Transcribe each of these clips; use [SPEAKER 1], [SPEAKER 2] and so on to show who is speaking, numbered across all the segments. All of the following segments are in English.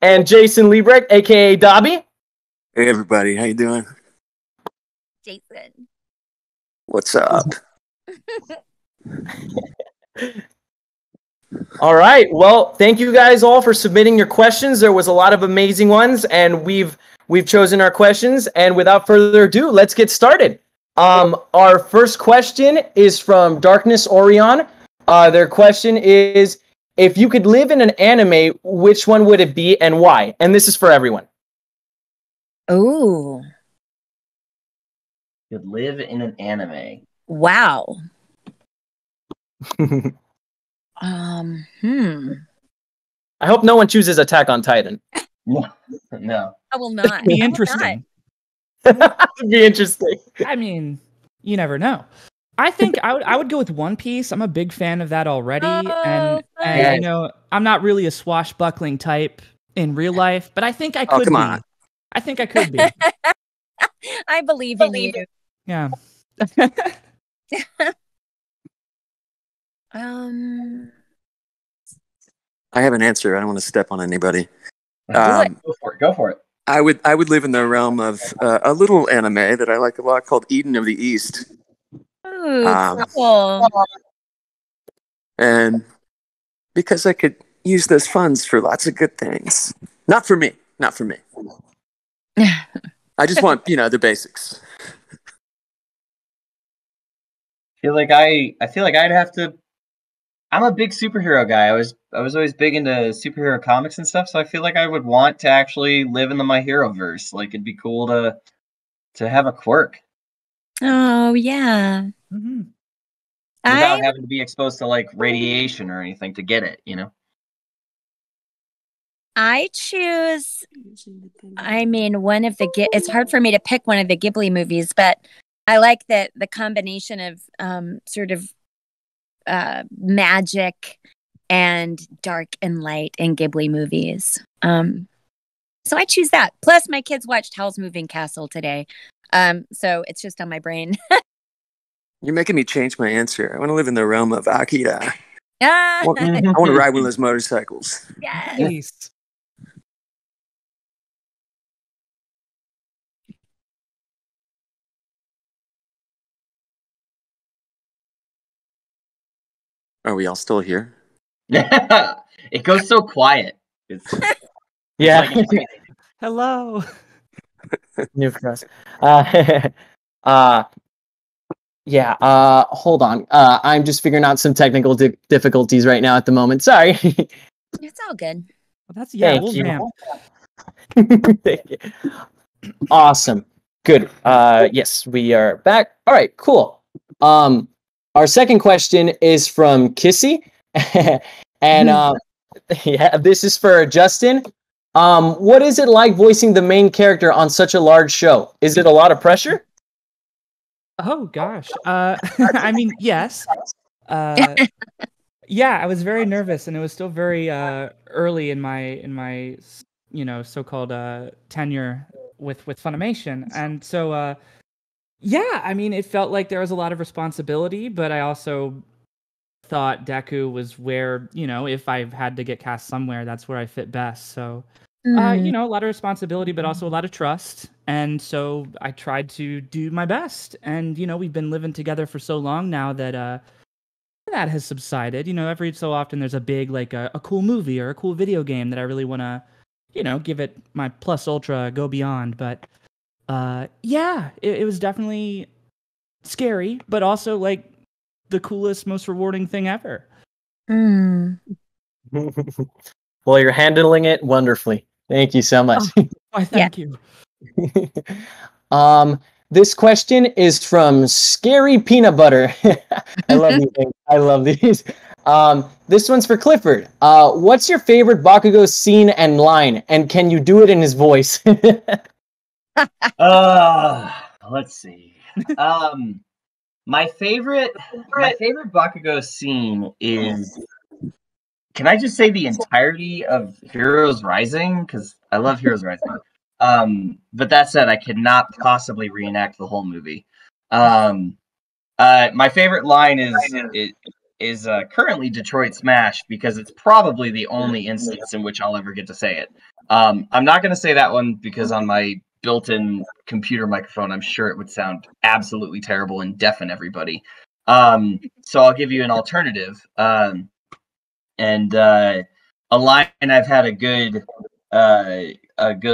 [SPEAKER 1] And Jason Liebrecht, aka Dabi.
[SPEAKER 2] Hey everybody, how you doing?
[SPEAKER 3] Jason.
[SPEAKER 2] What's up?
[SPEAKER 1] All right. Well, thank you guys all for submitting your questions. There was a lot of amazing ones, and we've chosen our questions. And without further ado, let's get started. Our first question is from Darkness Orion. Their question is, if you could live in an anime, which one would it be and why? And this is for everyone.
[SPEAKER 3] Oh.
[SPEAKER 4] Could live in an anime.
[SPEAKER 3] Wow.
[SPEAKER 1] I hope no one chooses Attack on Titan.
[SPEAKER 4] No.
[SPEAKER 3] I will not.
[SPEAKER 5] Be interesting.
[SPEAKER 1] It'd be interesting.
[SPEAKER 5] I mean, you never know. I think I would go with One Piece. I'm a big fan of that already, and you know, I'm not really a swashbuckling type in real life, but I think I could be. I think I could be.
[SPEAKER 3] I believe in you.
[SPEAKER 5] Yeah.
[SPEAKER 2] I have an answer. I don't want to step on anybody.
[SPEAKER 4] Go for it.
[SPEAKER 2] I would live in the realm of a little anime that I like a lot called Eden of the East.
[SPEAKER 3] Ooh, cool.
[SPEAKER 2] And because I could use those funds for lots of good things. Not for me. I just want, the basics.
[SPEAKER 4] I feel like I'd have to. I'm a big superhero guy. I was always big into superhero comics and stuff, so I feel like I would want to actually live in the My Hero verse. Like, it'd be cool to have a quirk.
[SPEAKER 3] Oh yeah.
[SPEAKER 5] Mm-hmm.
[SPEAKER 4] Without having to be exposed to like radiation or anything to get it,
[SPEAKER 3] I choose. I mean, one of the. It's hard for me to pick one of the Ghibli movies, but I like the combination of sort of magic and dark and light in Ghibli movies. So I choose that. Plus, my kids watched Howl's Moving Castle today, so it's just on my brain.
[SPEAKER 2] You're making me change my answer. I want to live in the realm of Akira.
[SPEAKER 3] Ah!
[SPEAKER 2] I want to ride one of those motorcycles.
[SPEAKER 3] Yes.
[SPEAKER 5] Nice.
[SPEAKER 2] Are we all still here?
[SPEAKER 4] It goes so quiet.
[SPEAKER 1] Yeah.
[SPEAKER 5] Hello.
[SPEAKER 1] New for us. Yeah. Hold on. I'm just figuring out some technical difficulties right now at the moment. Sorry.
[SPEAKER 3] It's all good.
[SPEAKER 5] Well, that's
[SPEAKER 1] Thank you.
[SPEAKER 5] ramp.
[SPEAKER 1] Thank you. Awesome. Good. Yes, we are back. All right. Cool. Our second question is from Kissy, and yeah, this is for Justin. What is it like voicing the main character on such a large show? Is it a lot of pressure?
[SPEAKER 5] Oh gosh. I mean, yes. Yeah, I was very nervous, and it was still very early in my so-called tenure with Funimation, and so yeah, I mean, it felt like there was a lot of responsibility, but I also thought Deku was where, if I had to get cast somewhere, that's where I fit best. So, a lot of responsibility, but also a lot of trust. And so I tried to do my best. And, we've been living together for so long now that that has subsided. Every so often there's a big, like a cool movie or a cool video game that I really want to, give it my plus ultra, go beyond. But yeah, it was definitely scary, but also like the coolest, most rewarding thing ever.
[SPEAKER 1] Well, you're handling it wonderfully. Thank you so much.
[SPEAKER 5] Oh, thank you.
[SPEAKER 1] This question is from Scary Peanut Butter. I love these things. I love these. This one's for Clifford. What's your favorite Bakugo scene and line, and can you do it in his voice?
[SPEAKER 4] Let's see. My favorite Bakugo scene is. Can I just say the entirety of Heroes Rising? Because I love Heroes Rising. But that said, I cannot possibly reenact the whole movie. My favorite line is currently Detroit Smash because it's probably the only instance in which I'll ever get to say it. I'm not going to say that one because on my built-in computer microphone, I'm sure it would sound absolutely terrible and deafen everybody. So I'll give you an alternative. And a line I've had a good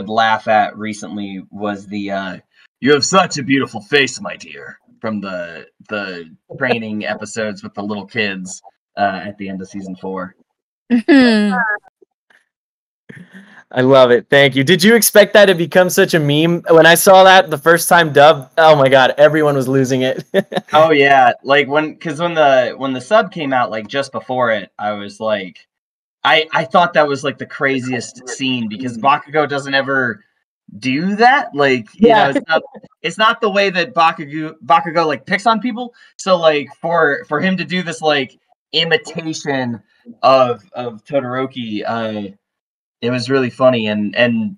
[SPEAKER 4] laugh at recently was the "You have such a beautiful face, my dear," from the training episodes with the little kids at the end of season 4.
[SPEAKER 1] I love it. Thank you. Did you expect that to become such a meme? When I saw that the first time dubbed, oh my god, everyone was losing it.
[SPEAKER 4] Oh yeah, like when the sub came out, like just before it, I was like, I thought that was like the craziest scene because Bakugo doesn't ever do that. Like, you know, it's not the way that Bakugo like picks on people. So like for him to do this like imitation of Todoroki, it was really funny, and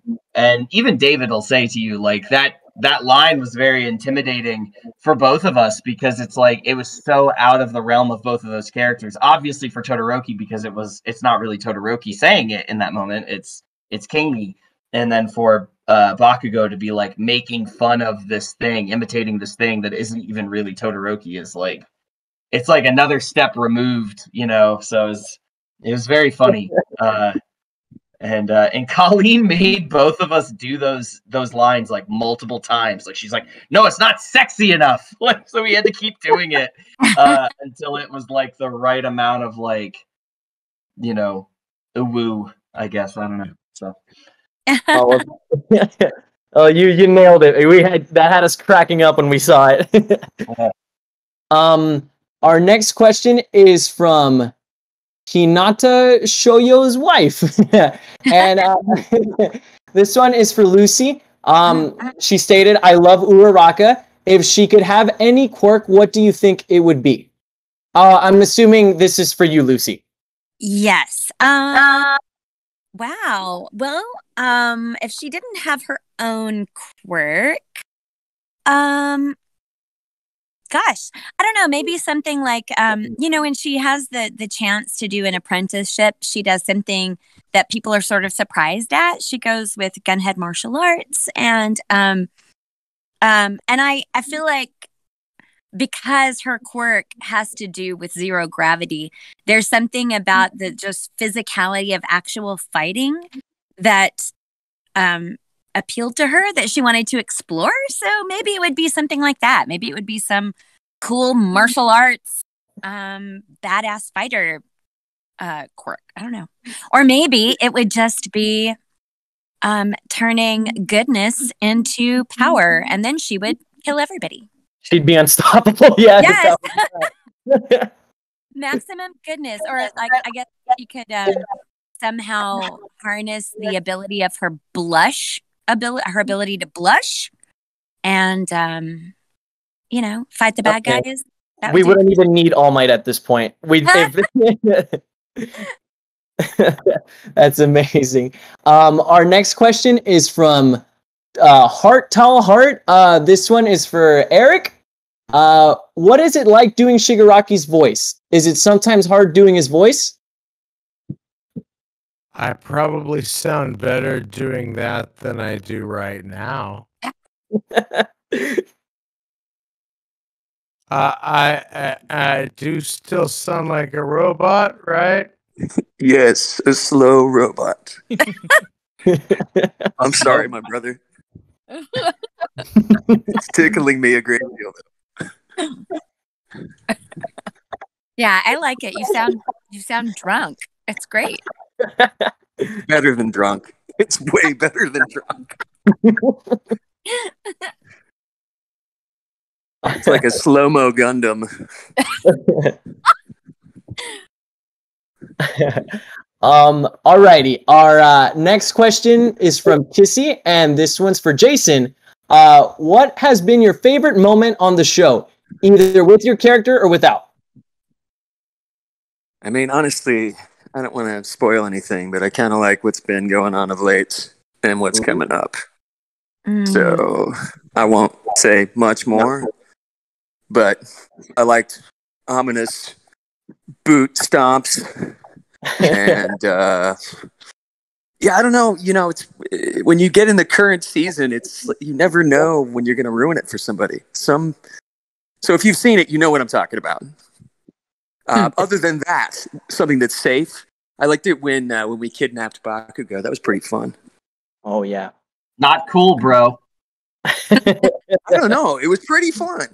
[SPEAKER 4] even David will say to you like that line was very intimidating for both of us because it's like it was so out of the realm of both of those characters. Obviously for Todoroki because it's not really Todoroki saying it in that moment. It's Kangi, and then for Bakugo to be like making fun of this thing, imitating this thing that isn't even really Todoroki is like it's like another step removed, you know. So it was very funny. And Colleen made both of us do those lines like multiple times. Like she's like, "No, it's not sexy enough." Like so we had to keep doing it until it was like the right amount of like, you know, woo. I guess I don't know. So.
[SPEAKER 1] Oh, you nailed it. That had us cracking up when we saw it. Our next question is from Hinata Shoyo's wife. And this one is for Luci. She stated, "I love Uraraka. If she could have any quirk, what do you think it would be?" I'm assuming this is for you, Luci.
[SPEAKER 3] Yes. Wow. Well, if she didn't have her own quirk, gosh, I don't know, maybe something like, you know, when she has the chance to do an apprenticeship, she does something that people are sort of surprised at. She goes with gunhead martial arts, and I feel like because her quirk has to do with zero gravity, there's something about the just physicality of actual fighting that appealed to her that she wanted to explore. So maybe it would be something like that. Maybe it would be some cool martial arts badass fighter quirk. I don't know. Or maybe it would just be turning goodness into power, and then she would kill everybody.
[SPEAKER 1] She'd be unstoppable. Yeah.
[SPEAKER 3] Yes. Maximum goodness. Or like I guess she could somehow harness the ability of her her ability to blush, and you know, fight the bad guys.
[SPEAKER 1] We wouldn't even need All Might at this point. That's amazing. Our next question is from Heart Tall Heart. This one is for Eric. What is it like doing Shigaraki's voice? Is it sometimes hard doing his voice?
[SPEAKER 6] I probably sound better doing that than I do right now. I do still sound like a robot, right?
[SPEAKER 2] Yes, a slow robot. I'm sorry, my brother. It's tickling me a great deal.
[SPEAKER 3] Yeah, I like it. You sound drunk. It's great.
[SPEAKER 2] Better than drunk. It's way better than drunk. It's like a slow-mo Gundam.
[SPEAKER 1] Alrighty. Our next question is from Kissy, and this one's for Jason. What has been your favorite moment on the show, either with your character or without?
[SPEAKER 2] I mean, honestly, I don't want to spoil anything, but I kind of like what's been going on of late and what's coming up. So I won't say much more, but I liked Ominous boot stomps, and yeah, I don't know. It's when you get in the current season, it's you never know when you're going to ruin it for somebody. So if you've seen it, you know what I'm talking about. Other than that, something that's safe. I liked it when we kidnapped Bakugo. That was pretty fun.
[SPEAKER 1] Oh yeah.
[SPEAKER 4] Not cool, bro.
[SPEAKER 2] I don't know. It was pretty fun.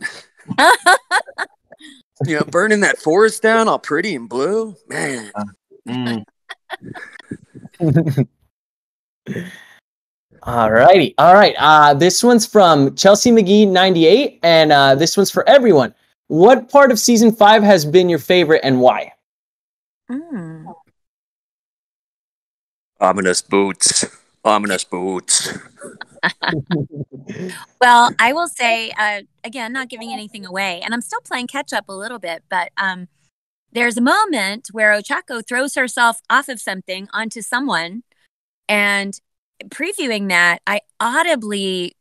[SPEAKER 2] Burning that forest down all pretty and blue. Man.
[SPEAKER 1] All righty. All right. This one's from Chelsea McGee 98, and this one's for everyone. What part of season 5 has been your favorite and why?
[SPEAKER 2] Ominous boots. Ominous boots.
[SPEAKER 3] Well, I will say, again, not giving anything away, and I'm still playing catch up a little bit, but there's a moment where Ochaco throws herself off of something onto someone, and previewing that, I audibly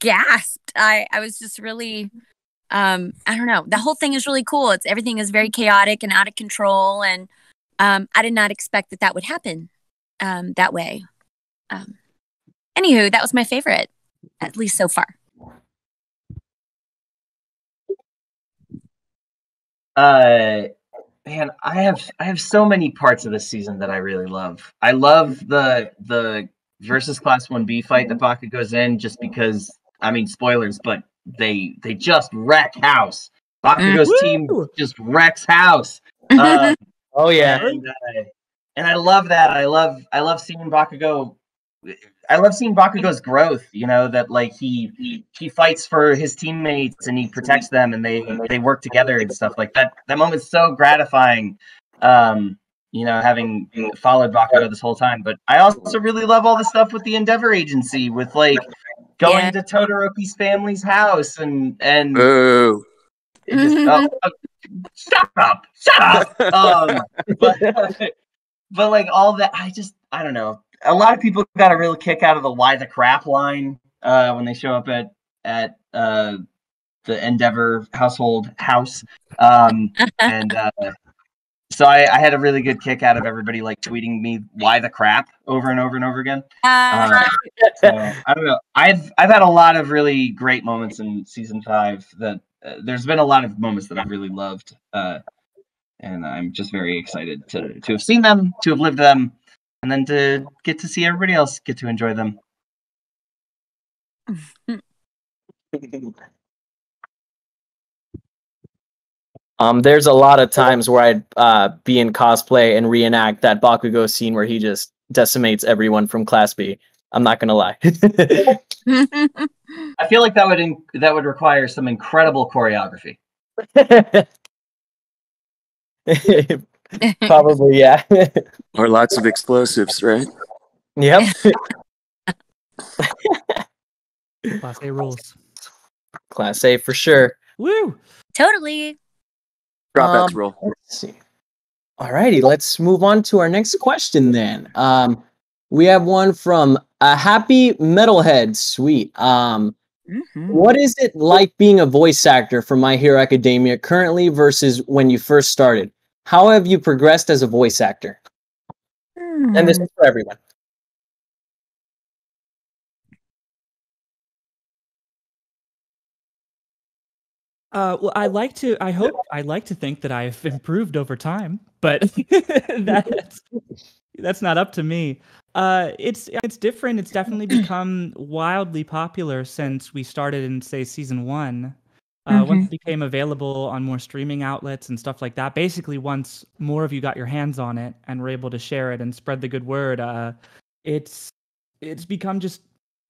[SPEAKER 3] gasped. I was just really, I don't know. The whole thing is really cool. Everything is very chaotic and out of control, and I did not expect that would happen that way. Anywho, that was my favorite, at least so far.
[SPEAKER 4] Man, I have so many parts of this season that I really love. I love the versus Class 1B fight that Bakugo's in, just because, I mean, spoilers, but they just wreck house. Bakugo's team just wrecks house.
[SPEAKER 1] Oh yeah.
[SPEAKER 4] And I love that. I love seeing Bakugo. I love seeing Bakugo's growth. That like he fights for his teammates and he protects them, and they work together and stuff like that. That moment's so gratifying. Having followed Bakugo this whole time. But I also really love all the stuff with the Endeavor Agency, with like going to Todoroki's family's house and
[SPEAKER 2] Boo.
[SPEAKER 4] Shut up. But like all that, I don't know. A lot of people got a real kick out of the "why the crap" line when they show up at the Endeavor household house, and so I had a really good kick out of everybody like tweeting me "why the crap" over and over and over again. So I don't know. I've had a lot of really great moments in season 5. That there's been a lot of moments that I've really loved, and I'm just very excited to have seen them, to have lived them, and then to get to see everybody else get to enjoy them.
[SPEAKER 1] There's a lot of times where I'd be in cosplay and reenact that Bakugo scene where he just decimates everyone from Class B. I'm not gonna lie.
[SPEAKER 4] I feel like that would require some incredible choreography.
[SPEAKER 1] Probably, yeah.
[SPEAKER 2] Or lots of explosives, right?
[SPEAKER 1] Yep.
[SPEAKER 5] Class A rules.
[SPEAKER 1] Class A for sure.
[SPEAKER 5] Woo!
[SPEAKER 3] Totally.
[SPEAKER 2] Dropouts roll.
[SPEAKER 1] Let's see. Alrighty, let's move on to our next question then. We have one from a happy metalhead. Sweet. What is it like being a voice actor for My Hero Academia currently versus when you first started? How have you progressed as a voice actor? And this is for everyone.
[SPEAKER 5] Well, I like to think that I've improved over time, but that's not up to me. It's different. It's definitely become wildly popular since we started in, say, season 1. Once it became available on more streaming outlets and stuff like that, basically once more of you got your hands on it and were able to share it and spread the good word, it's become just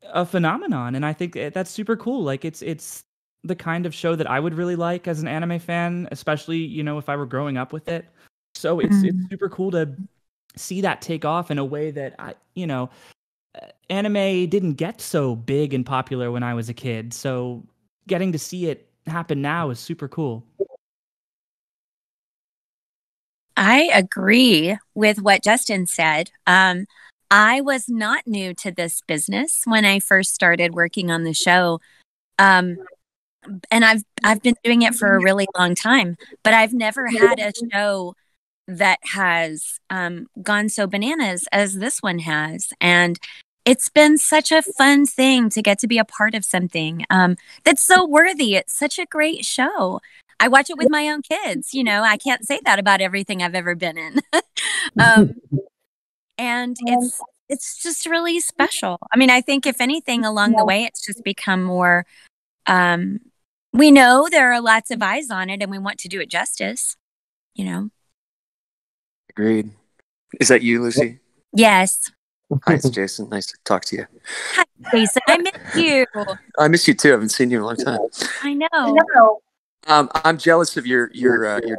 [SPEAKER 5] a phenomenon, and I think that's super cool. Like it's the kind of show that I would really like as an anime fan, especially if I were growing up with it. So it's super cool to see that take off in a way that anime didn't get so big and popular when I was a kid. So getting to see it happen now is super cool.
[SPEAKER 3] I agree with what Justin said. I was not new to this business when I first started working on the show. and I've been doing it for a really long time, but I've never had a show that has gone so bananas as this one has. And it's been such a fun thing to get to be a part of something that's so worthy. It's such a great show. I watch it with my own kids. You know, I can't say that about everything I've ever been in. And it's just really special. I mean, I think if anything along the way, it's just become more, we know there are lots of eyes on it and we want to do it justice, you know?
[SPEAKER 2] Agreed. Is that you, Lucy?
[SPEAKER 3] Yes.
[SPEAKER 2] Hi, it's Jason. Nice to talk to you.
[SPEAKER 3] Hi, Jason. I miss you.
[SPEAKER 2] I miss you too. I haven't seen you in a long time.
[SPEAKER 3] I know.
[SPEAKER 2] I'm jealous of your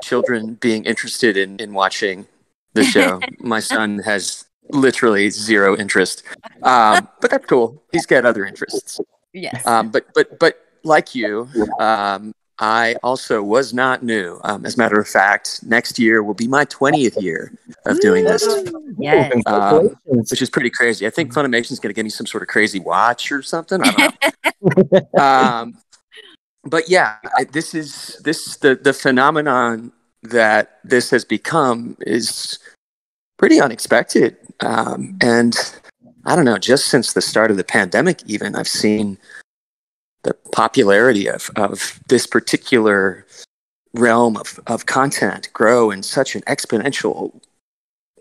[SPEAKER 2] children being interested in watching the show. My son has literally zero interest, but that's cool. He's got other interests.
[SPEAKER 3] Yes.
[SPEAKER 2] But like you, I also was not new. As a matter of fact, next year will be my 20th year of doing this.
[SPEAKER 3] Yes.
[SPEAKER 2] Which is pretty crazy. I think Funimation's going to give me some sort of crazy watch or something. I don't know. But yeah, the phenomenon that this has become is pretty unexpected. And I don't know, just since the start of the pandemic, even I've seen the popularity of this particular realm of content grow in such an exponential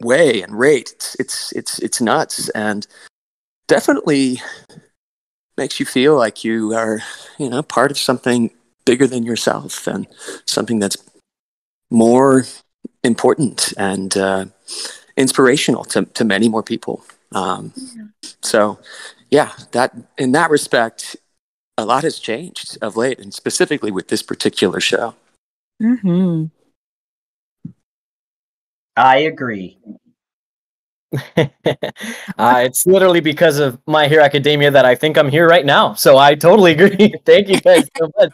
[SPEAKER 2] way and rate. It's nuts, and definitely makes you feel like you are, part of something bigger than yourself and something that's more important and inspirational to many more people. So yeah, that in that respect, a lot has changed of late, and specifically with this particular show.
[SPEAKER 3] Mm-hmm.
[SPEAKER 4] I agree.
[SPEAKER 1] It's literally because of My Hero Academia that I think I'm here right now. So I totally agree. Thank you guys so much.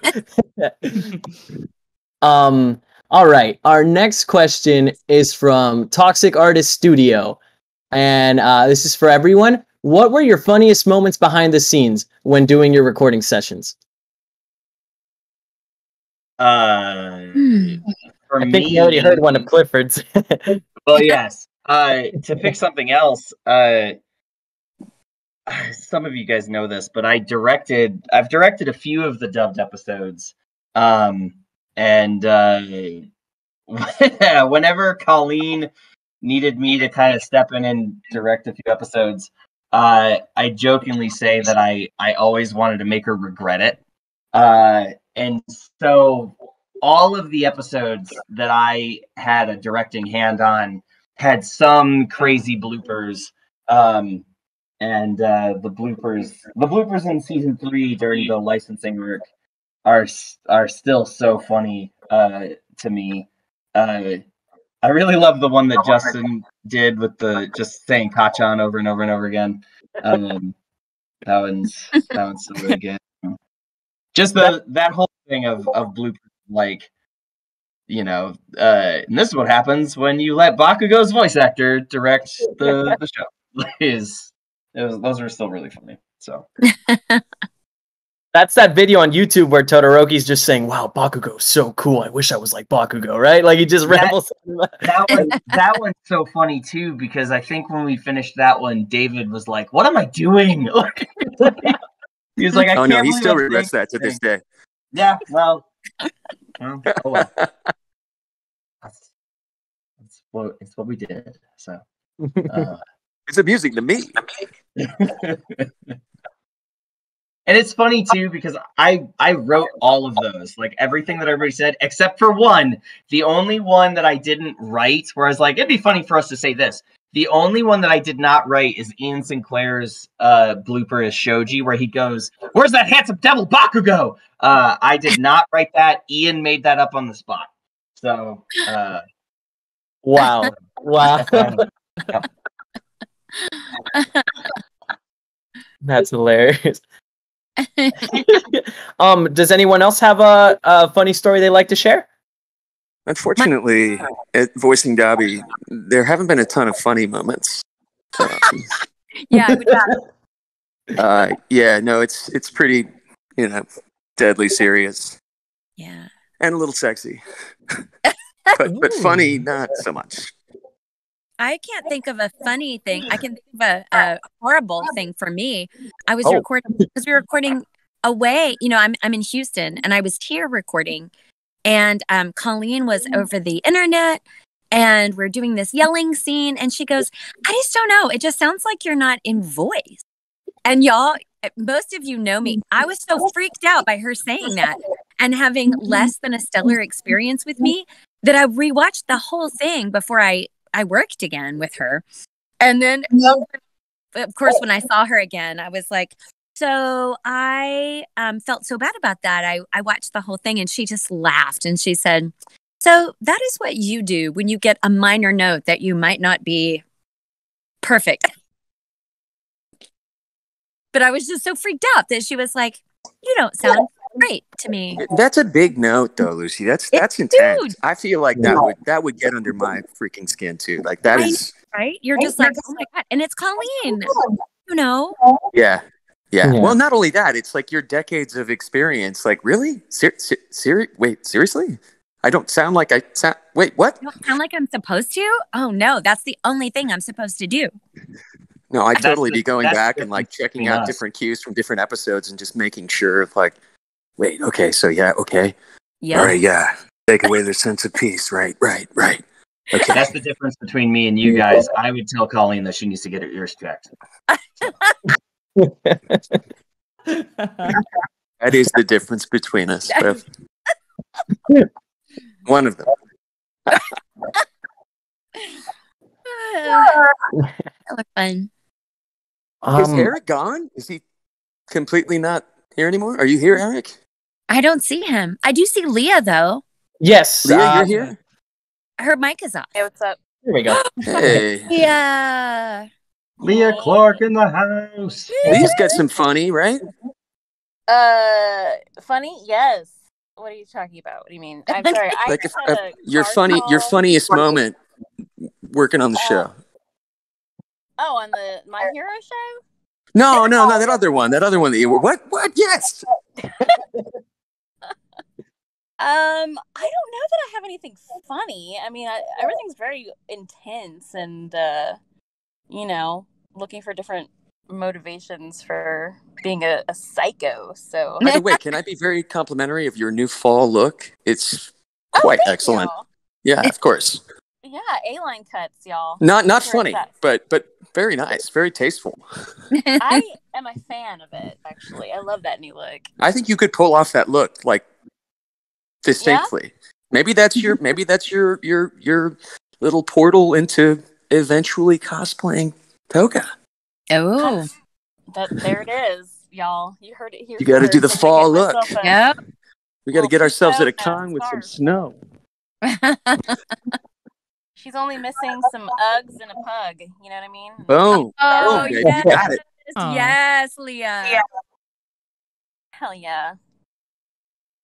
[SPEAKER 1] All right. Our next question is from Toxic Artist Studio. And this is for everyone. What were your funniest moments behind the scenes when doing your recording sessions?
[SPEAKER 4] For
[SPEAKER 1] I think
[SPEAKER 4] me,
[SPEAKER 1] we already heard one of Clifford's.
[SPEAKER 4] well, yes. To pick something else, some of you guys know this, but I've directed a few of the dubbed episodes. And whenever Colleen needed me to kind of step in and direct a few episodes, I jokingly say that I always wanted to make her regret it. And so all of the episodes that I had a directing hand on had some crazy bloopers. And the bloopers in season 3 during the licensing work are still so funny to me. I really love the one that Justin did with the just saying Kachan over and over and over again. That one's so really good. Just that whole thing of bloopers, like, and this is what happens when you let Bakugo's voice actor direct the show. Those are still really funny. So
[SPEAKER 1] That's that video on YouTube where Todoroki's just saying, "Wow, Bakugo's so cool. I wish I was like Bakugo," right? Like he just rambles.
[SPEAKER 4] That one's so funny too, because I think when we finished that one, David was like, "What am I doing?" He was like, "I can't."
[SPEAKER 2] No, he still regrets that to this day.
[SPEAKER 4] Yeah, well, oh well. It's what we did. So
[SPEAKER 2] it's amusing to me.
[SPEAKER 4] And it's funny too, because I wrote all of those, like everything that everybody said, except for one. The only one that I didn't write, where I was like, it'd be funny for us to say this. The only one that I did not write is Ian Sinclair's blooper as Shoji, where he goes, "Where's that handsome devil Bakugo?" I did not write that. Ian made that up on the spot. So
[SPEAKER 1] Wow. That's hilarious. Does anyone else have a funny story they'd like to share?
[SPEAKER 2] Unfortunately, at voicing Dabi, there haven't been a ton of funny moments.
[SPEAKER 3] Yeah, I would
[SPEAKER 2] Yeah, no, it's pretty, deadly serious,
[SPEAKER 3] Yeah.
[SPEAKER 2] and a little sexy, but funny, not so much.
[SPEAKER 3] I can't think of a funny thing. I can think of a horrible thing for me. I was recording because we were recording away. You know, I'm in Houston, and I was here recording, and Colleen was over the internet, and we're doing this yelling scene, and she goes, "I just don't know. It just sounds like you're not in voice." And y'all, most of you know me. I was so freaked out by her saying that and having less than a stellar experience with me that I rewatched the whole thing before I worked again with her. And then, of course, when I saw her again, I was like, so I felt so bad about that. I watched the whole thing and she just laughed and she said, so that is what you do when you get a minor note that you might not be perfect. But I was just so freaked out that she was like, you don't sound great to me.
[SPEAKER 2] That's a big note, though, Lucy. That's intense.
[SPEAKER 3] Dude.
[SPEAKER 2] I feel like that would get under my freaking skin too. Like that is
[SPEAKER 3] right. You're just like, oh my god, and it's Colleen. You know.
[SPEAKER 2] Yeah. Well, not only that, it's like your decades of experience. Like, really? Wait, seriously? I don't sound like I sound. Wait, what?
[SPEAKER 3] You don't sound like I'm supposed to? Oh no, that's the only thing I'm supposed to do.
[SPEAKER 2] No, I'd totally be going back and like checking out different cues from different episodes and just making sure, like, wait, okay, so okay.
[SPEAKER 3] Yeah.
[SPEAKER 2] All right, yeah. Take away their sense of peace. Right. Okay.
[SPEAKER 4] That's the difference between me and you guys. I would tell Colleen that she needs to get her ears checked.
[SPEAKER 2] That is the difference between us, Bev. One of them.
[SPEAKER 3] That was fun.
[SPEAKER 2] Is Eric gone? Is he completely not here anymore? Are you here, Eric?
[SPEAKER 3] I don't see him. I do see Leah though.
[SPEAKER 1] Yes.
[SPEAKER 2] Leah, you're here?
[SPEAKER 3] Her mic is off.
[SPEAKER 7] Hey, what's up?
[SPEAKER 1] Here we go.
[SPEAKER 2] Hey.
[SPEAKER 3] Yeah.
[SPEAKER 4] Leah Clark in the house.
[SPEAKER 2] Leah's got some funny, right?
[SPEAKER 7] Funny? Yes. What are you talking about? What do you mean? I'm sorry. I
[SPEAKER 2] Like
[SPEAKER 7] just had a
[SPEAKER 2] your
[SPEAKER 7] call.
[SPEAKER 2] funniest moment working on the show.
[SPEAKER 7] Oh, on the My Hero show?
[SPEAKER 2] No, that other one that you were. What? Yes.
[SPEAKER 7] I don't know that I have anything funny. I mean, everything's very intense and, looking for different motivations for being a psycho. So,
[SPEAKER 2] By the way, can I be very complimentary of your new fall look? It's quite excellent.
[SPEAKER 7] You.
[SPEAKER 2] Yeah, of course.
[SPEAKER 7] Yeah, A-line cuts, y'all.
[SPEAKER 2] Not funny, but very nice, very tasteful.
[SPEAKER 7] I am a fan of it, actually. I love that new look.
[SPEAKER 2] I think you could pull off that look like distinctly. Yeah? Maybe that's your little portal into eventually cosplaying Toga.
[SPEAKER 3] Oh.
[SPEAKER 7] There it is, y'all. You heard it here.
[SPEAKER 2] You got to do the fall look.
[SPEAKER 3] Yep.
[SPEAKER 2] We got to get ourselves at a con with some snow.
[SPEAKER 7] She's only missing some Uggs and a pug. You know what I mean?
[SPEAKER 2] Boom.
[SPEAKER 3] Oh,
[SPEAKER 2] Boom,
[SPEAKER 3] yes.
[SPEAKER 2] you got it.
[SPEAKER 3] Yes, Leah.
[SPEAKER 7] Yeah. Hell yeah.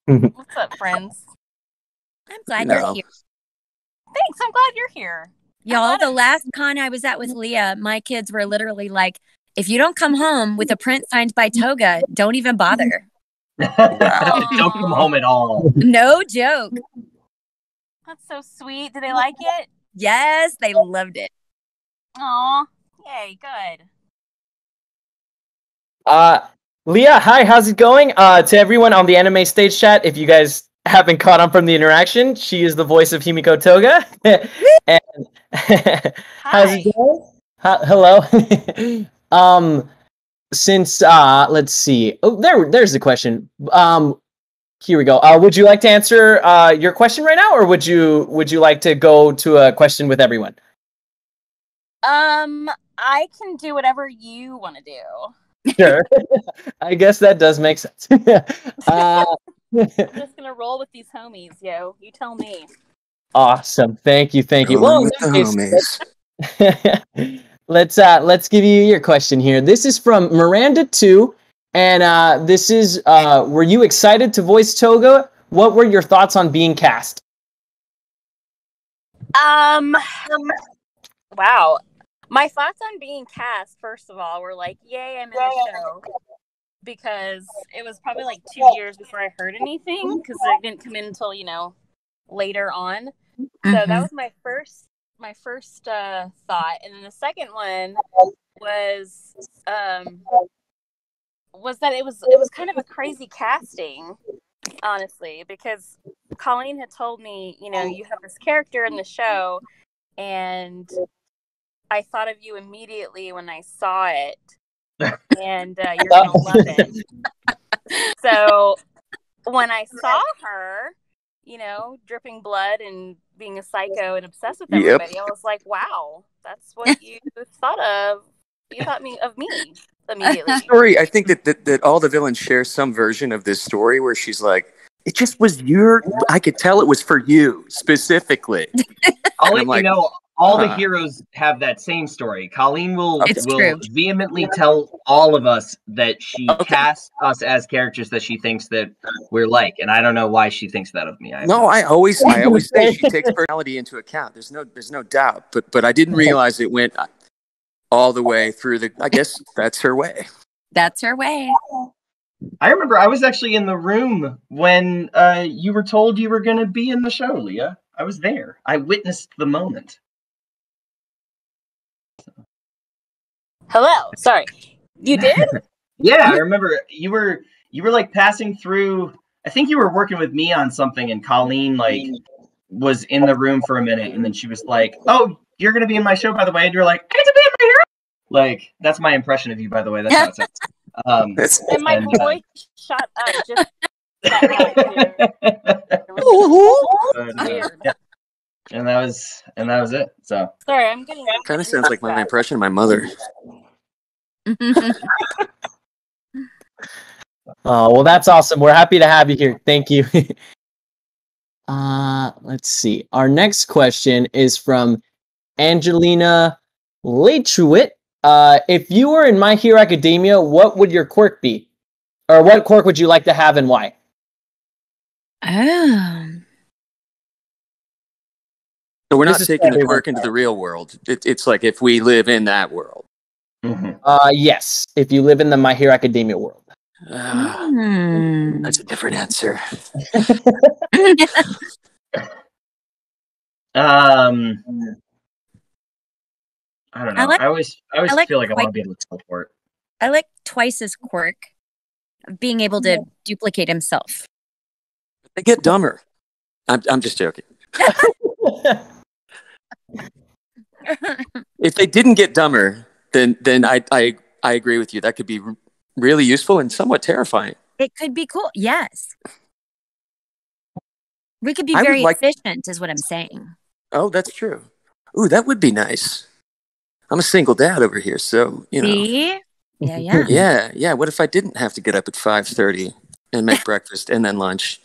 [SPEAKER 7] What's up, friends?
[SPEAKER 3] I'm glad you're here.
[SPEAKER 7] Thanks. I'm glad you're here.
[SPEAKER 3] Y'all, the last con I was at with Leah, my kids were literally like, if you don't come home with a print signed by Toga, don't even bother.
[SPEAKER 4] Don't come home at all.
[SPEAKER 3] No joke.
[SPEAKER 7] That's so sweet. Did they like it?
[SPEAKER 3] Yes, they loved it.
[SPEAKER 7] Aw. Yay, good.
[SPEAKER 1] Leah, hi, how's it going? To everyone on the anime stage chat, if you guys haven't caught on from the interaction, she is the voice of Himiko Toga. And how's it going? Hello. Let's see. Oh, there's the question. Here we go. Would you like to answer your question right now, or would you like to go to a question with everyone?
[SPEAKER 7] I can do whatever you want to do.
[SPEAKER 1] Sure. I guess that does make sense.
[SPEAKER 7] I'm just gonna roll with these homies, yo. You tell me.
[SPEAKER 1] Awesome. Thank you.
[SPEAKER 2] Well,
[SPEAKER 1] let's give you your question here. This is from Miranda 2, and this is were you excited to voice Toga? What were your thoughts on being cast?
[SPEAKER 7] Wow. My thoughts on being cast, first of all, were like, yay, I'm in the show. because it was probably like 2 years before I heard anything because it didn't come in until later on. So that was my first thought, and then the second one was that it was kind of a crazy casting, honestly, because Colleen had told me, you have this character in the show, and I thought of you immediately when I saw it, and you're gonna love it. So when I saw her, dripping blood and being a psycho and obsessed with everybody, I was like, wow, that's what you thought of. You thought of me immediately.
[SPEAKER 2] Story, I think that all the villains share some version of this story where she's like, it just was I could tell it was for you specifically.
[SPEAKER 4] I'll let you know, all the heroes have that same story. Colleen will vehemently tell all of us that she casts us as characters that she thinks that we're like, and I don't know why she thinks that of me. I
[SPEAKER 2] always say she takes personality into account. There's no doubt, but I didn't realize it went all the way through I guess that's her way.
[SPEAKER 3] That's her way.
[SPEAKER 4] I remember I was actually in the room when you were told you were going to be in the show, Leah. I was there. I witnessed the moment.
[SPEAKER 7] Hello. Sorry. You did?
[SPEAKER 4] Yeah, I remember you were like passing through. I think you were working with me on something, and Colleen was in the room for a minute, and then she was like, "Oh, you're gonna be in my show, by the way." And you're like, "I get to be in my hero." Like, that's my impression of you, by the way. That's how it sounds.
[SPEAKER 7] And my voice shot up just that
[SPEAKER 4] yeah. And that was it. So
[SPEAKER 7] sorry, I'm getting
[SPEAKER 2] kind of sounds like my impression of my mother.
[SPEAKER 1] Oh, well, that's awesome. We're happy to have you here. Thank you. Let's see. Our next question is from Angelina Leitruit. If you were in My Hero Academia, what would your quirk be? Or what quirk would you like to have and why?
[SPEAKER 2] So we're not taking the quirk into the real world. It's like if we live in that world.
[SPEAKER 4] Mm-hmm.
[SPEAKER 1] Yes, if you live in the My Hero Academia world.
[SPEAKER 2] That's a different answer.
[SPEAKER 4] I don't know. I always feel like I want to be able to teleport.
[SPEAKER 3] I like Twice's quirk of being able to duplicate himself.
[SPEAKER 2] They get dumber. I'm just joking. If they didn't get dumber, then I agree with you. That could be really useful and somewhat terrifying.
[SPEAKER 3] It could be cool. Yes. We could be very efficient, is what I'm saying.
[SPEAKER 2] Oh, that's true. Ooh, that would be nice. I'm a single dad over here, so,
[SPEAKER 3] See? Yeah.
[SPEAKER 2] Yeah. What if I didn't have to get up at 5:30 and make breakfast and then lunch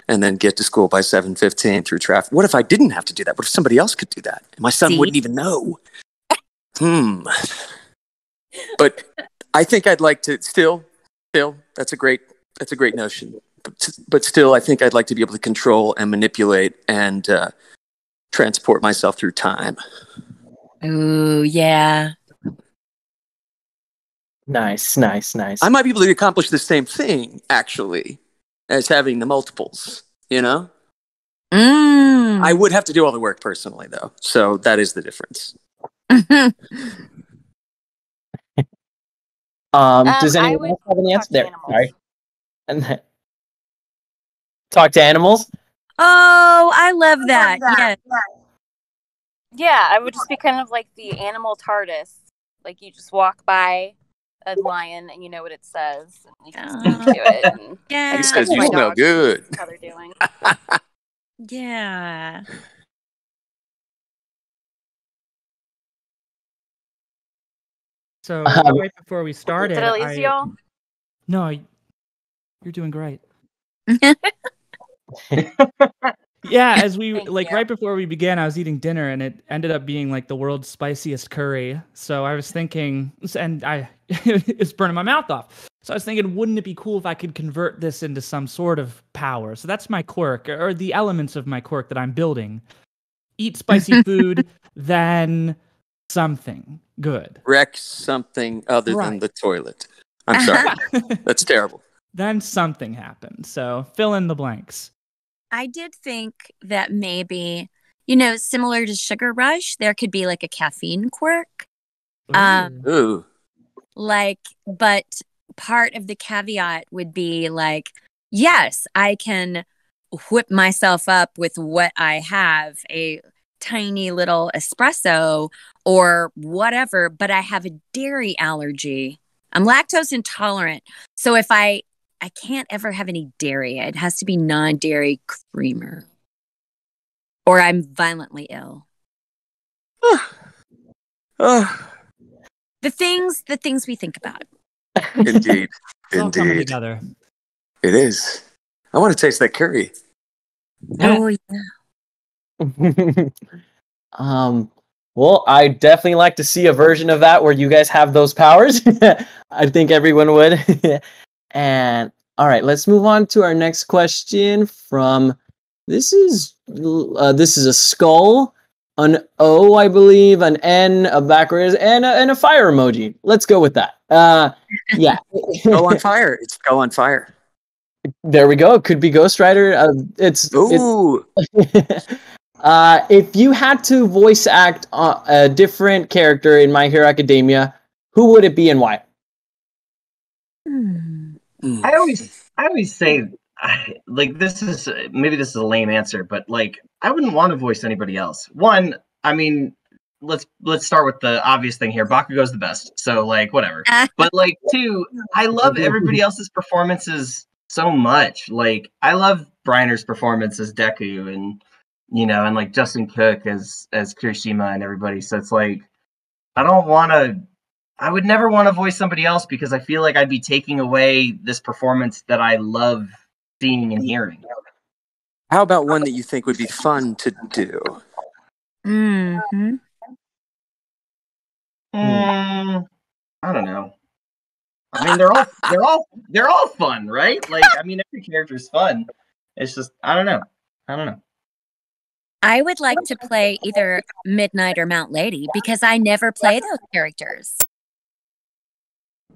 [SPEAKER 2] and then get to school by 7:15 through traffic? What if I didn't have to do that? What if somebody else could do that? My son wouldn't even know. But I think I'd like to still, that's a great notion. But still, I think I'd like to be able to control and manipulate and transport myself through time.
[SPEAKER 3] Ooh, yeah.
[SPEAKER 1] Nice.
[SPEAKER 2] I might be able to accomplish the same thing, actually, as having the multiples, I would have to do all the work personally, though. So that is the difference.
[SPEAKER 1] Does anyone else have any answer there? Sorry. And then, talk to animals?
[SPEAKER 3] Oh, I love that. Yes.
[SPEAKER 7] Yeah, I would just be kind of like the animal TARDIS. Like you just walk by a lion and you know what it says. And you can speak to it. And
[SPEAKER 3] Yeah.
[SPEAKER 2] It says you smell good.
[SPEAKER 7] How they're doing.
[SPEAKER 3] Yeah.
[SPEAKER 5] So right before we started,
[SPEAKER 7] Did I lose y'all?
[SPEAKER 5] No, you're doing great. Yeah, as we right before we began, I was eating dinner and it ended up being like the world's spiciest curry. So I was thinking, and it's burning my mouth off. So I was thinking, wouldn't it be cool if I could convert this into some sort of power? So that's my quirk, or the elements of my quirk that I'm building. Eat spicy food, then something good.
[SPEAKER 2] Wreck something other than the toilet. I'm sorry. That's terrible.
[SPEAKER 5] Then something happened. So fill in the blanks.
[SPEAKER 3] I did think that maybe, similar to Sugar Rush, there could be like a caffeine quirk.
[SPEAKER 2] Ooh.
[SPEAKER 3] But part of the caveat would be like, yes, I can whip myself up with what I have, a tiny little espresso or whatever, but I have a dairy allergy. I'm lactose intolerant. So if I can't ever have any dairy, it has to be non-dairy creamer. Or I'm violently ill. The things we think about.
[SPEAKER 2] Indeed.
[SPEAKER 5] It's all coming
[SPEAKER 2] Indeed.
[SPEAKER 5] together.
[SPEAKER 2] It is. I want to taste that curry.
[SPEAKER 3] Oh yeah.
[SPEAKER 1] Well, I definitely like to see a version of that where you guys have those powers. I think everyone would. And all right, let's move on to our next question from this is a skull, an O, I believe, an N, a backwards, and a fire emoji. Let's go with that. Yeah.
[SPEAKER 2] Go on fire. It's go on fire.
[SPEAKER 1] There we go. It could be Ghost Rider.
[SPEAKER 2] Ooh.
[SPEAKER 1] If you had to voice act a different character in My Hero Academia, who would it be and why?
[SPEAKER 4] I always say, this is a lame answer, but like I wouldn't want to voice anybody else. One, I mean, let's start with the obvious thing here. Bakugo's the best, so like whatever. But like two, I love everybody else's performances so much. Like I love Briner's performance as Deku, and and like Justin Cook as Kirishima and everybody. So it's like I would never want to voice somebody else because I feel like I'd be taking away this performance that I love seeing and hearing.
[SPEAKER 2] How about one that you think would be fun to do?
[SPEAKER 3] Mm-hmm.
[SPEAKER 4] I don't know. I mean, they're all fun, right? Like, I mean, every character is fun. It's just I don't know.
[SPEAKER 3] I would like to play either Midnight or Mount Lady because I never play those characters.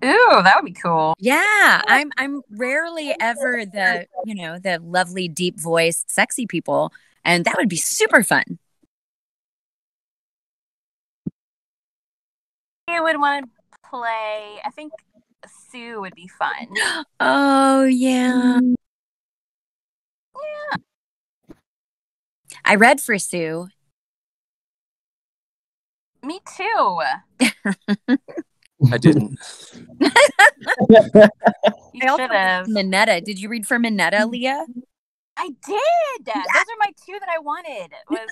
[SPEAKER 7] Ooh, that would be cool.
[SPEAKER 3] Yeah, I'm rarely ever the lovely deep voiced sexy people, and that would be super fun.
[SPEAKER 7] I would want to play. I think Sue would be fun.
[SPEAKER 3] Oh yeah.
[SPEAKER 7] Yeah.
[SPEAKER 3] I read for Sue.
[SPEAKER 7] Me too.
[SPEAKER 2] I didn't.
[SPEAKER 7] You should have.
[SPEAKER 3] Minetta. Did you read for Minetta, Leah?
[SPEAKER 7] I did. Those are my two that I wanted. Was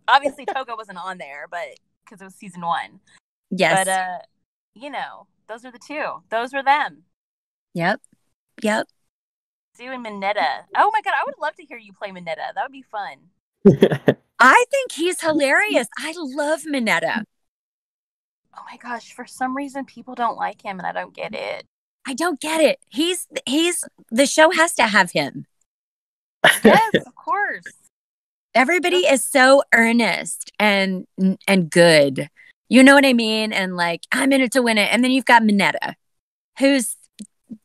[SPEAKER 7] obviously Toga wasn't on there, but because it was season 1.
[SPEAKER 3] Yes.
[SPEAKER 7] But those are the two. Those were them.
[SPEAKER 3] Yep.
[SPEAKER 7] Sue and Minetta. Oh my god, I would love to hear you play Minetta. That would be fun.
[SPEAKER 3] I think he's hilarious. I love Minetta.
[SPEAKER 7] Oh my gosh, for some reason people don't like him and I don't get it.
[SPEAKER 3] I don't get it. He's the show has to have him.
[SPEAKER 7] Yes, of course.
[SPEAKER 3] Everybody is so earnest and good. You know what I mean? And like, I'm in it to win it. And then you've got Minetta, who's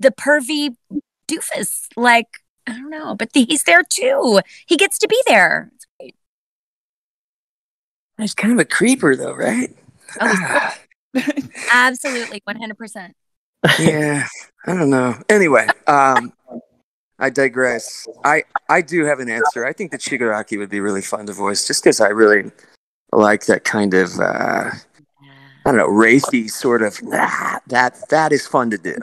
[SPEAKER 3] the pervy doofus. Like, I don't know, but he's there too. He gets to be there. It's great.
[SPEAKER 2] He's kind of a creeper though, right?
[SPEAKER 3] Oh, absolutely, 100%.
[SPEAKER 2] Yeah, I don't know. Anyway, I digress. I do have an answer. I think that Shigaraki would be really fun to voice, just because I really like that kind of I don't know, wraithy sort of that is fun to do.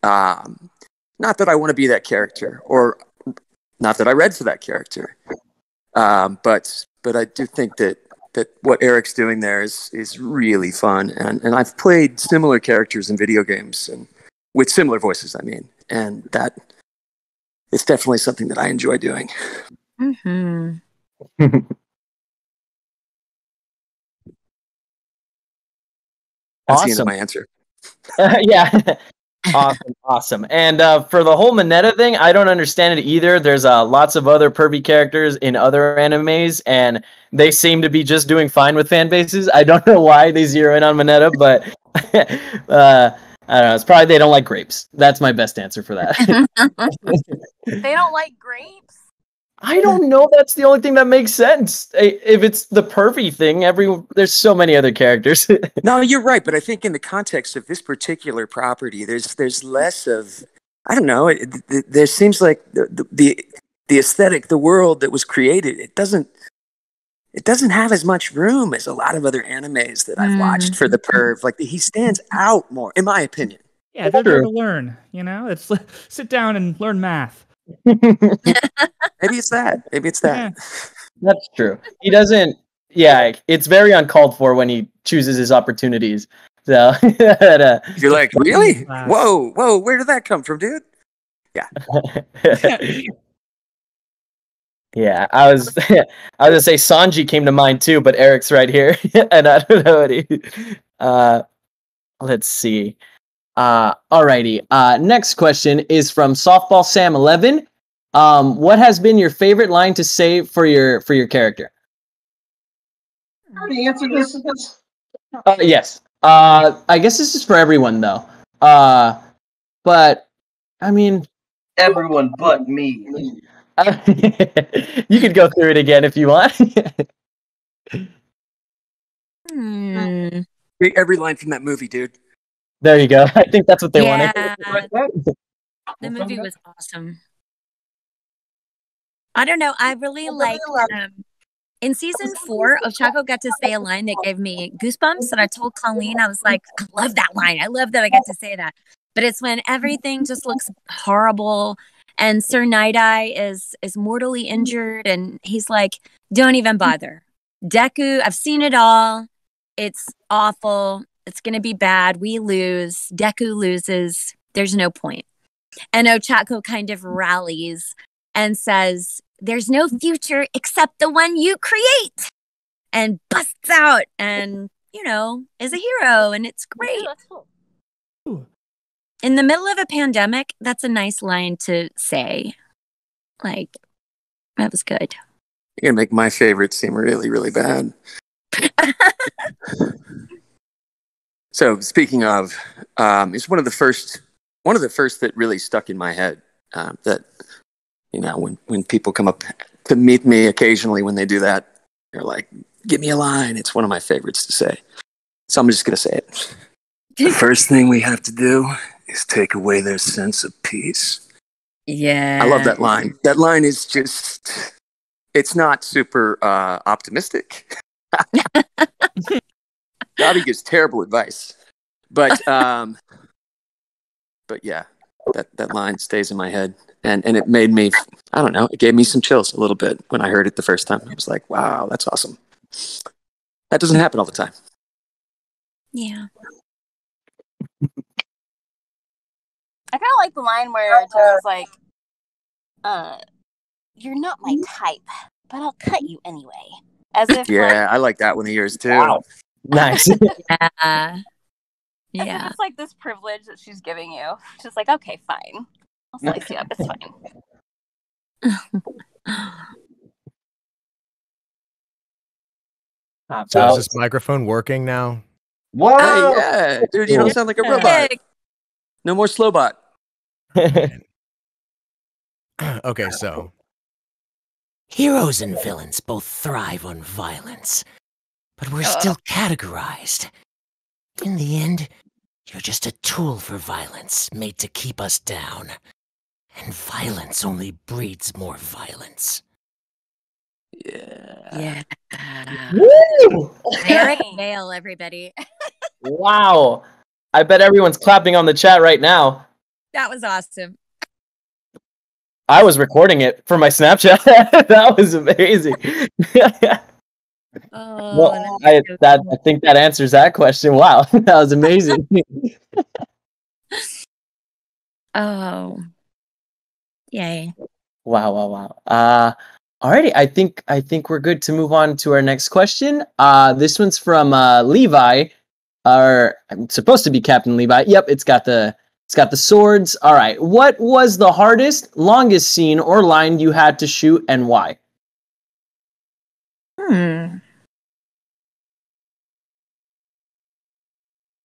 [SPEAKER 2] Not that I want to be that character, or not that I read for that character, but I do think that what Eric's doing there is really fun, and I've played similar characters in video games and with similar voices. I mean, and that it's definitely something that I enjoy doing.
[SPEAKER 3] Mm-hmm.
[SPEAKER 2] That's the end
[SPEAKER 1] Awesome.
[SPEAKER 2] of my answer.
[SPEAKER 1] Yeah. Awesome. And for the whole Minetta thing, I don't understand it either. There's lots of other pervy characters in other animes, and they seem to be just doing fine with fan bases. I don't know why they zero in on Minetta, but I don't know. It's probably they don't like grapes. That's my best answer for that.
[SPEAKER 7] They don't like grapes?
[SPEAKER 1] I don't know. That's the only thing that makes sense. If it's the pervy thing, there's so many other characters.
[SPEAKER 2] No, you're right, but I think in the context of this particular property, there's less of, I don't know. There seems like the aesthetic, the world that was created, it doesn't have as much room as a lot of other animes that I've watched for the perv. Like he stands out more, in my opinion.
[SPEAKER 5] Yeah, they're there to learn. It's sit down and learn math.
[SPEAKER 2] Maybe it's that.
[SPEAKER 5] Yeah.
[SPEAKER 1] That's true. He doesn't. Yeah, it's very uncalled for when he chooses his opportunities. So
[SPEAKER 2] you're like, really? Whoa! Where did that come from, dude? Yeah.
[SPEAKER 1] Yeah, I was gonna say Sanji came to mind too, but Eric's right here, and I don't know what he. Let's see. Alrighty. Next question is from Softball Sam 11. What has been your favorite line to say for your character?
[SPEAKER 4] I already answered this.
[SPEAKER 1] Yes. I guess this is for everyone though. But I mean,
[SPEAKER 4] everyone but me.
[SPEAKER 1] You could go through it again if you want.
[SPEAKER 2] Every line from that movie, dude.
[SPEAKER 1] There you go. I think that's what they wanted.
[SPEAKER 3] The movie was awesome. I don't know. I really like in season 4, Ochaco got to say a line that gave me goosebumps, and I told Colleen, I was like, I love that line. I love that I get to say that. But it's when everything just looks horrible, and Sir Night-Eye is mortally injured, and he's like, don't even bother. Deku, I've seen it all. It's awful. It's going to be bad. We lose. Deku loses. There's no point. And Ochaco kind of rallies and says, there's no future except the one you create, and busts out and, is a hero, and it's great. In the middle of a pandemic, that's a nice line to say. Like, that was good.
[SPEAKER 2] You're going to make my favorite seem really, really bad. So, speaking of, it's one of the first that really stuck in my head, that, when people come up to meet me occasionally, when they do that, they're like, give me a line. It's one of my favorites to say. So I'm just going to say it. The first thing we have to do is take away their sense of peace.
[SPEAKER 3] Yeah.
[SPEAKER 2] I love that line. That line is just, it's not super optimistic. Dabi gives terrible advice. But yeah, that line stays in my head. And it made me, I don't know, it gave me some chills a little bit when I heard it the first time. I was like, wow, that's awesome. That doesn't happen all the time.
[SPEAKER 3] Yeah.
[SPEAKER 7] I kind of like the line where Toga's like, you're not my type, but I'll cut you anyway. As if,
[SPEAKER 2] I like that one of yours too.
[SPEAKER 1] Wow. Nice.
[SPEAKER 3] Yeah.
[SPEAKER 7] Yeah. It's like this privilege that she's giving you. She's like, okay, fine. I'll slice you up. It's fine.
[SPEAKER 6] So is this microphone working now?
[SPEAKER 4] Whoa!
[SPEAKER 2] Hey, yeah, dude, you don't sound like a robot. No more Slowbot.
[SPEAKER 6] Okay, so
[SPEAKER 8] heroes and villains both thrive on violence, but we're still categorized. In the end, you're just a tool for violence made to keep us down. And violence only breeds more violence.
[SPEAKER 2] Yeah.
[SPEAKER 1] Woo!
[SPEAKER 3] Eric Vale, everybody.
[SPEAKER 1] Wow. I bet everyone's clapping on the chat right now.
[SPEAKER 3] That was awesome.
[SPEAKER 1] I was recording it for my Snapchat. That was amazing. Well, I think that answers that question. Wow, that was amazing.
[SPEAKER 3] Oh. Yay.
[SPEAKER 1] Wow. Alrighty, I think we're good to move on to our next question. This one's from Levi, or I'm supposed to be Captain Levi. Yep, it's got the swords. All right, what was the hardest, longest scene or line you had to shoot, and why?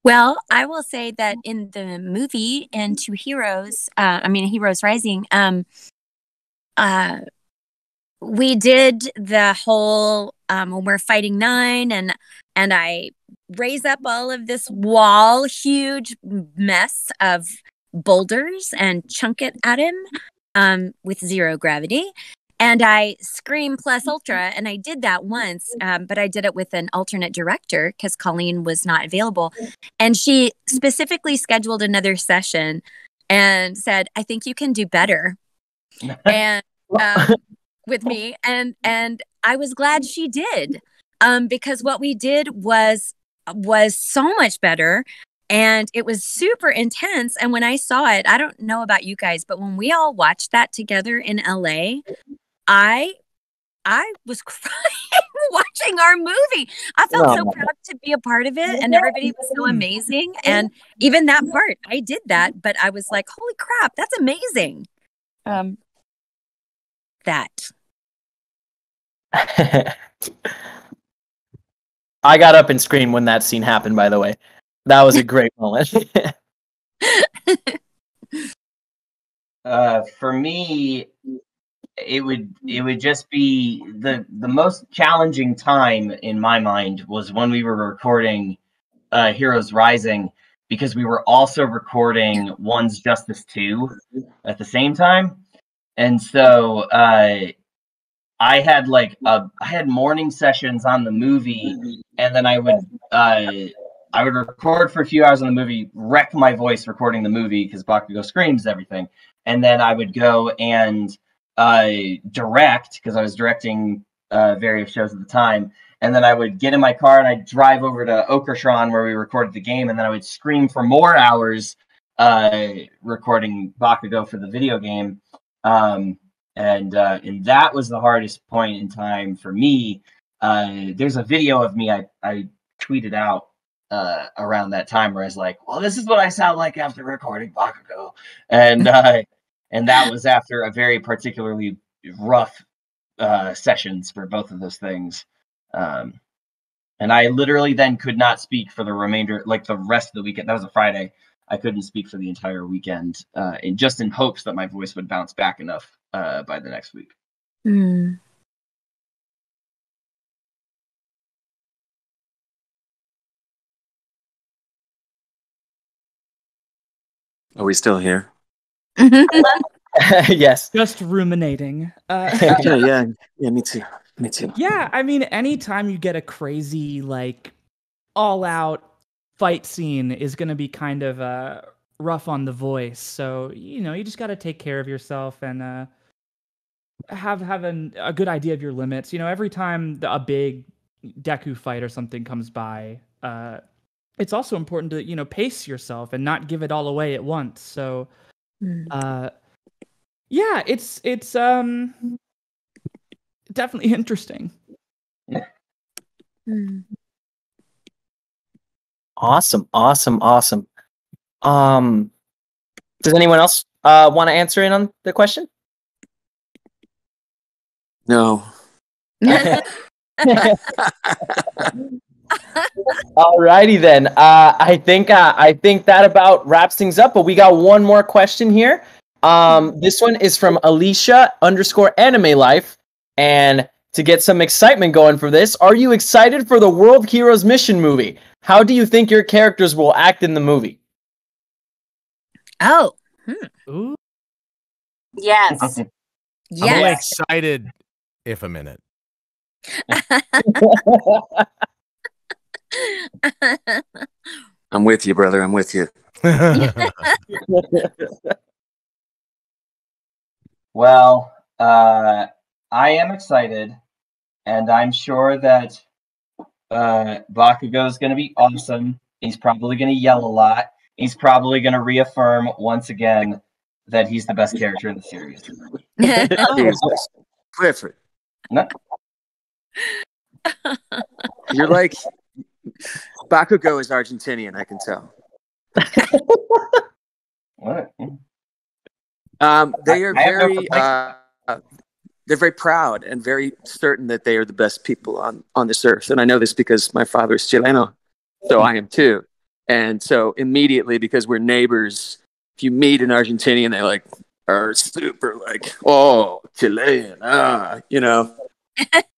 [SPEAKER 3] Well, I will say that in the movie in Heroes Rising, we did the whole when we're fighting Nine, and I raise up all of this wall, huge mess of boulders, and chunk it at him with zero gravity. And I scream plus ultra, and I did that once, but I did it with an alternate director because Colleen was not available. And she specifically scheduled another session and said, I think you can do better. And with me. And I was glad she did, because what we did was so much better. And it was super intense. And when I saw it, I don't know about you guys, but when we all watched that together in LA, I was crying watching our movie. I felt so proud to be a part of it, and everybody was so amazing. And even that part, I did that, but I was like, holy crap, that's amazing. That.
[SPEAKER 1] I got up and screamed when that scene happened, by the way. That was a great moment.
[SPEAKER 4] For me, it would just be the most challenging time in my mind was when we were recording Heroes Rising, because we were also recording One's Justice 2 at the same time. And so I had morning sessions on the movie, and then I would record for a few hours on the movie, wreck my voice recording the movie because Bakugo screams everything, and then I would go and direct, because I was directing various shows at the time, and then I would get in my car and I'd drive over to Ochaco where we recorded the game, and then I would scream for more hours recording Bakugo for the video game. And that was the hardest point in time for me. There's a video of me I tweeted out around that time where I was like, well, this is what I sound like after recording Bakugo. And that was after a very particularly rough sessions for both of those things. And I literally then could not speak for the remainder, like the rest of the weekend. That was a Friday. I couldn't speak for the entire weekend, just in hopes that my voice would bounce back enough by the next week.
[SPEAKER 3] Mm.
[SPEAKER 2] Are we still here?
[SPEAKER 1] Yes.
[SPEAKER 5] Just ruminating.
[SPEAKER 2] Yeah, me too.
[SPEAKER 5] Yeah, I mean, anytime you get a crazy, like, all-out fight scene is going to be kind of rough on the voice. So, you just got to take care of yourself and have a good idea of your limits. Every time a big Deku fight or something comes by, it's also important to, pace yourself and not give it all away at once. So, yeah, it's definitely interesting.
[SPEAKER 1] Awesome. Does anyone else want to answer in on the question?
[SPEAKER 2] No.
[SPEAKER 1] Alrighty then. I think that about wraps things up. But we got one more question here. This one is from Alicia_Anime Life, and to get some excitement going for this, are you excited for the World Heroes Mission movie? How do you think your characters will act in the movie?
[SPEAKER 3] Oh.
[SPEAKER 5] Ooh.
[SPEAKER 7] Yes.
[SPEAKER 3] Yes.
[SPEAKER 6] I'm excited. If a minute.
[SPEAKER 2] I'm with you, brother. I'm with you.
[SPEAKER 4] Well, I am excited, and I'm sure that Bakugo is going to be awesome. He's probably going to yell a lot. He's probably going to reaffirm once again that he's the best character in the series.
[SPEAKER 2] Jesus. Clifford.
[SPEAKER 4] No.
[SPEAKER 2] You're like Bakugo is Argentinian, I can tell.
[SPEAKER 4] What?
[SPEAKER 2] They are they're very proud and very certain that they are the best people on this earth. And I know this because my father is Chileno, so I am too. And so immediately, because we're neighbors, if you meet an Argentinian, they like are super like, oh, Chilean, you know.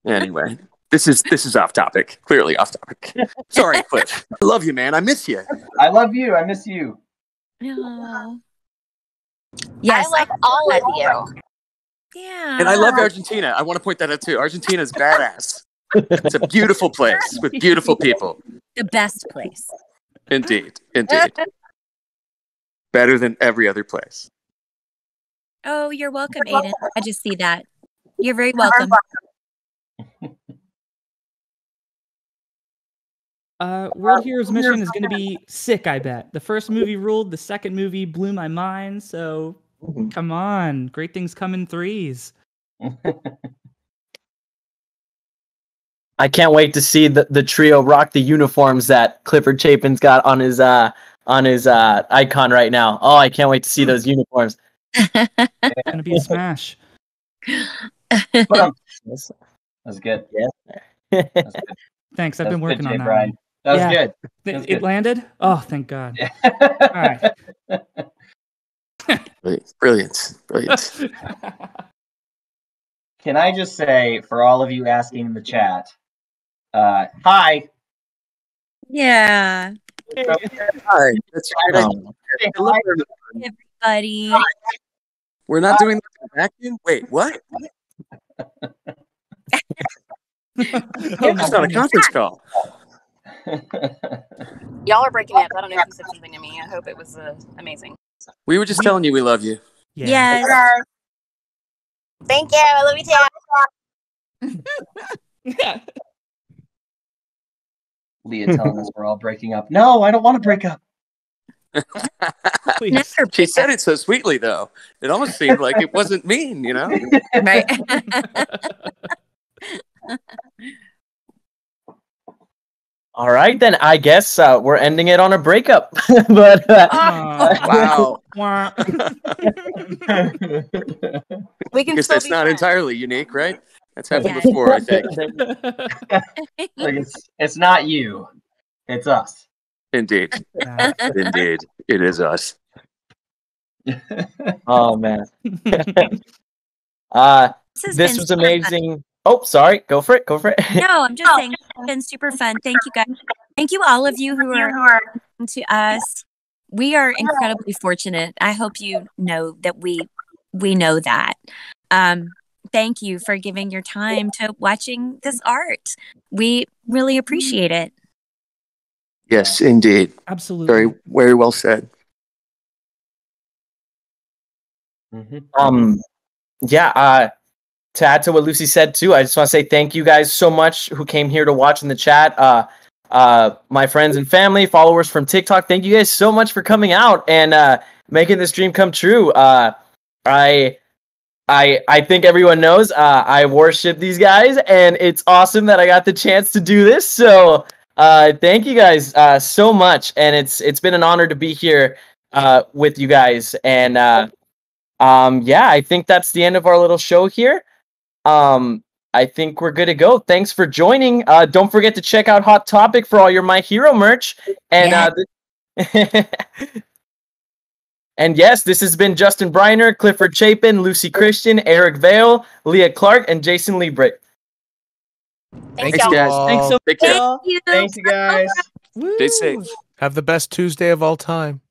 [SPEAKER 2] Anyway, this is off topic. Clearly off topic. Sorry, Cliff. I love you, man. I miss you.
[SPEAKER 4] I love you. I miss you.
[SPEAKER 3] No. Yes,
[SPEAKER 7] I love all of you.
[SPEAKER 3] Yeah.
[SPEAKER 2] And I love Argentina. I want to point that out too. Argentina is badass. It's a beautiful place with beautiful people.
[SPEAKER 3] The best place.
[SPEAKER 2] Indeed. Indeed. Better than every other place.
[SPEAKER 3] Oh, you're welcome, Aiden. I just see that. You're very welcome.
[SPEAKER 5] World Heroes Mission is going to be sick, I bet. The first movie ruled, the second movie blew my mind, so come on. Great things come in threes.
[SPEAKER 1] I can't wait to see the trio rock the uniforms that Clifford Chapin's got on his icon right now. Oh, I can't wait to see those uniforms.
[SPEAKER 5] It's going to be a smash.
[SPEAKER 4] That's good.
[SPEAKER 1] Yeah.
[SPEAKER 4] That's good.
[SPEAKER 5] Thanks, I've been working on that.
[SPEAKER 4] Brian.
[SPEAKER 5] one.
[SPEAKER 4] That was
[SPEAKER 5] Yeah.
[SPEAKER 4] good.
[SPEAKER 5] It landed? Oh, thank God.
[SPEAKER 4] Yeah.
[SPEAKER 5] All right.
[SPEAKER 2] Brilliant.
[SPEAKER 4] Can I just say, for all of you asking in the chat, hi.
[SPEAKER 3] Yeah.
[SPEAKER 2] Hi. That's right.
[SPEAKER 1] Hello.
[SPEAKER 3] Everybody.
[SPEAKER 2] We're not doing the vacuum? Wait, what? It's not a conference call.
[SPEAKER 7] Y'all are breaking up. I don't know if you said something to me. I hope it was amazing.
[SPEAKER 2] We were just telling you we love you.
[SPEAKER 5] Yeah.
[SPEAKER 3] Yes.
[SPEAKER 7] Thank you. I love you too.
[SPEAKER 5] Yeah.
[SPEAKER 4] Leah telling us we're all breaking up. No, I don't want to break up.
[SPEAKER 5] Please.
[SPEAKER 3] Never
[SPEAKER 2] She said it so sweetly, though. It almost seemed like it wasn't mean, you know?
[SPEAKER 3] Right.
[SPEAKER 1] All right, then I guess we're ending it on a breakup. But
[SPEAKER 2] Wow.
[SPEAKER 5] Wah.
[SPEAKER 7] We can
[SPEAKER 2] Because
[SPEAKER 7] still
[SPEAKER 2] that's
[SPEAKER 7] be
[SPEAKER 2] not
[SPEAKER 7] friends.
[SPEAKER 2] entirely unique, right? That's happened
[SPEAKER 3] Yeah.
[SPEAKER 2] before, I think.
[SPEAKER 4] Like it's not you. It's us.
[SPEAKER 2] Indeed.
[SPEAKER 5] Yeah.
[SPEAKER 2] Indeed. It is us.
[SPEAKER 1] oh man,
[SPEAKER 3] This has
[SPEAKER 1] this
[SPEAKER 3] been
[SPEAKER 1] was
[SPEAKER 3] super
[SPEAKER 1] amazing. Oh, sorry. Go for it.
[SPEAKER 3] fun. No, I'm just saying it's been super fun. Thank you guys. Thank you all of you who are listening to us. We are incredibly fortunate. I hope you know that we know that. Thank you for giving your time to watching this art. We really appreciate it.
[SPEAKER 2] Yes, indeed.
[SPEAKER 5] Absolutely.
[SPEAKER 2] Very, very well said.
[SPEAKER 1] Yeah. To add to what Lucy said too, I just want to say thank you guys so much who came here to watch in the chat. My friends and family, followers from TikTok, thank you guys so much for coming out and making this dream come true. I think everyone knows I worship these guys, and it's awesome that I got the chance to do this. So thank you guys so much, and it's been an honor to be here with you guys. And yeah, I think that's the end of our little show here. I think we're good to go. Thanks for joining. Don't forget to check out Hot Topic for all your My Hero merch. And and yes, this has been Justin Briner, Clifford Chapin, Lucy Christian, Eric Vale, Leah Clark, and Jason Liebrecht.
[SPEAKER 7] Thanks,
[SPEAKER 2] Thanks,
[SPEAKER 7] y'all.
[SPEAKER 2] guys.
[SPEAKER 1] Thanks so
[SPEAKER 2] Take care.
[SPEAKER 3] Thank you.
[SPEAKER 4] Thanks, you guys.
[SPEAKER 2] Stay safe.
[SPEAKER 6] Have the best Tuesday of all time.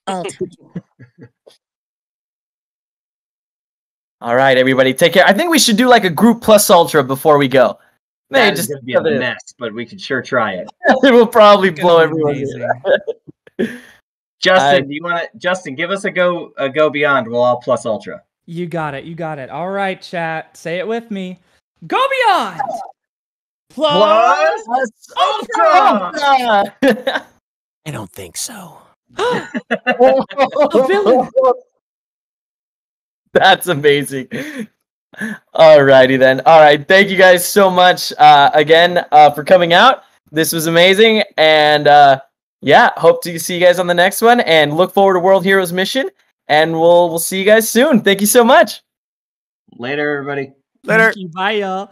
[SPEAKER 3] All time.
[SPEAKER 1] All right, everybody, take care. I think we should do like a group plus ultra before we go.
[SPEAKER 4] That is going to be a mess, but we could sure try it.
[SPEAKER 1] It will probably
[SPEAKER 5] It's
[SPEAKER 1] blow
[SPEAKER 5] gonna be
[SPEAKER 1] everyone.
[SPEAKER 5] amazing.
[SPEAKER 4] Justin, do you want to? Justin, give us a go beyond. We'll all plus ultra.
[SPEAKER 5] You got it. You got it. All right, chat. Say it with me. Go beyond. Plus
[SPEAKER 4] ultra.
[SPEAKER 8] I don't think so.
[SPEAKER 5] A villain.
[SPEAKER 1] That's amazing. Alrighty then. All right. Thank you guys so much again for coming out. This was amazing. And yeah, hope to see you guys on the next one and look forward to World Heroes Mission. And we'll see you guys soon. Thank you so much.
[SPEAKER 4] Later, everybody.
[SPEAKER 2] Later.
[SPEAKER 5] Thank you. Bye, y'all.